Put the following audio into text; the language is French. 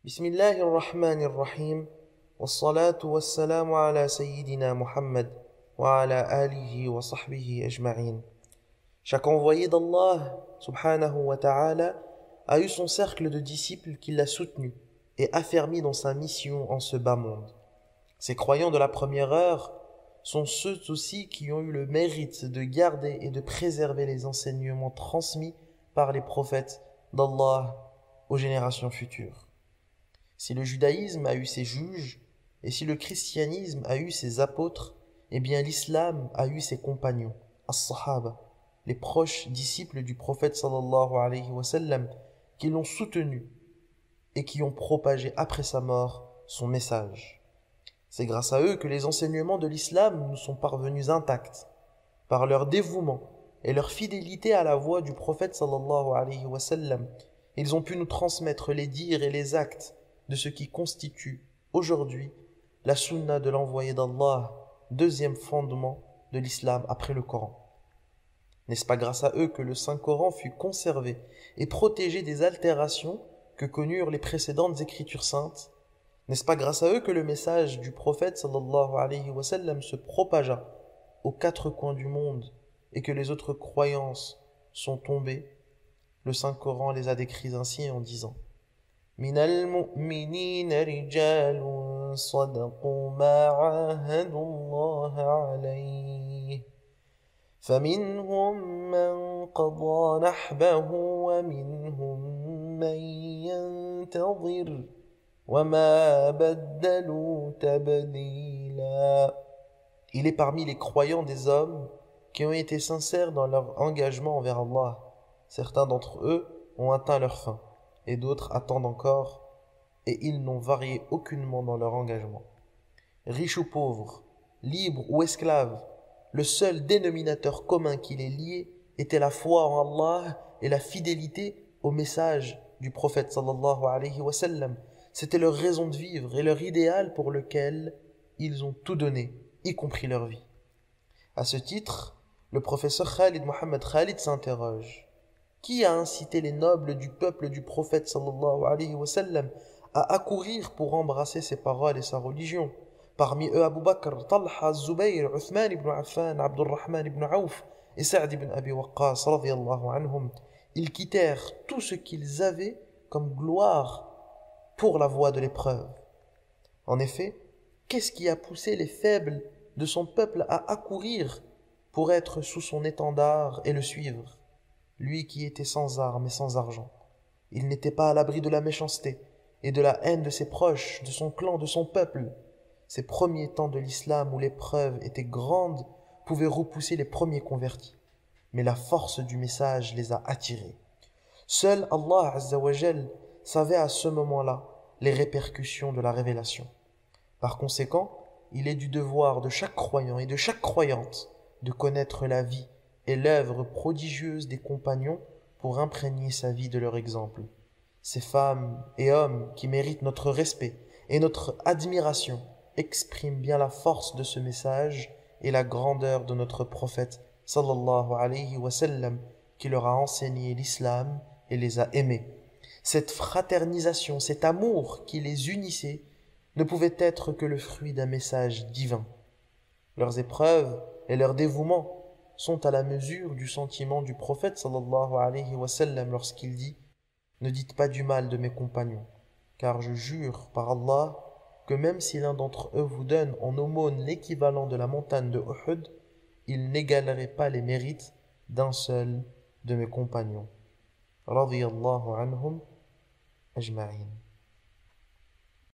بسم الله الرحمن الرحيم والصلاة والسلام على سيدنا Muhammad وعلى آله وصحبه أجمعين. Chaque envoyé d'Allah subhanahu wa ta'ala a eu son cercle de disciples qui l'a soutenu et affermi dans sa mission en ce bas monde. Ces croyants de la première heure sont ceux aussi qui ont eu le mérite de garder et de préserver les enseignements transmis par les prophètes d'Allah aux générations futures. Si le judaïsme a eu ses juges, et si le christianisme a eu ses apôtres, eh bien l'islam a eu ses compagnons, as-sahaba, les proches disciples du prophète sallallahu alayhi wa sallam, qui l'ont soutenu et qui ont propagé après sa mort son message. C'est grâce à eux que les enseignements de l'islam nous sont parvenus intacts. Par leur dévouement et leur fidélité à la voie du prophète sallallahu alayhi wa sallam, ils ont pu nous transmettre les dires et les actes de ce qui constitue aujourd'hui la sunna de l'envoyé d'Allah, deuxième fondement de l'islam après le Coran. N'est-ce pas grâce à eux que le Saint-Coran fut conservé et protégé des altérations que connurent les précédentes écritures saintes? N'est-ce pas grâce à eux que le message du prophète sallallahu alayhi wa sallam se propagea aux quatre coins du monde et que les autres croyances sont tombées? Le Saint-Coran les a décrits ainsi en disant: من المؤمنين رجال صدقوا ما عاهدوا الله عليه فمنهم من قضى نحبه ومنهم من ينتظر وما بدلوا تبديلا. Il est parmi les croyants des hommes qui ont été sincères dans leur engagement envers Allah. Certains d'entre eux ont atteint leur fin, et d'autres attendent encore, et ils n'ont varié aucunement dans leur engagement. Riches ou pauvres, libres ou esclaves, le seul dénominateur commun qui les liait était la foi en Allah et la fidélité au message du prophète sallallahu alayhi wa sallam. C'était leur raison de vivre et leur idéal pour lequel ils ont tout donné, y compris leur vie. À ce titre, le professeur Khalid Mohammed Khalid s'interroge: qui a incité les nobles du peuple du prophète sallallahu alayhi wa sallam à accourir pour embrasser ses paroles et sa religion? Parmi eux Abu Bakr, Talha, Zubayr, Uthman ibn Affan, Abdurrahman ibn Auf et Sa'd ibn Abi Waqqas radiyallahu anhum. Ils quittèrent tout ce qu'ils avaient comme gloire pour la voie de l'épreuve. En effet, qu'est-ce qui a poussé les faibles de son peuple à accourir pour être sous son étendard et le suivre? Lui qui était sans armes et sans argent. Il n'était pas à l'abri de la méchanceté et de la haine de ses proches, de son clan, de son peuple. Ces premiers temps de l'islam où l'épreuve était grande pouvaient repousser les premiers convertis. Mais la force du message les a attirés. Seul Allah Azza wa Jal savait à ce moment-là les répercussions de la révélation. Par conséquent, il est du devoir de chaque croyant et de chaque croyante de connaître la vie et l'œuvre prodigieuse des compagnons pour imprégner sa vie de leur exemple. Ces femmes et hommes qui méritent notre respect et notre admiration expriment bien la force de ce message et la grandeur de notre prophète sallallahu alayhi wa sallam qui leur a enseigné l'islam et les a aimés. Cette fraternisation, cet amour qui les unissait ne pouvait être que le fruit d'un message divin. Leurs épreuves et leur dévouement sont à la mesure du sentiment du prophète sallallahu alayhi wa sallam lorsqu'il dit: ne dites pas du mal de mes compagnons, car je jure par Allah que même si l'un d'entre eux vous donne en aumône l'équivalent de la montagne de Uhud, il n'égalerait pas les mérites d'un seul de mes compagnons. Radiyallahu anhum ajma'in.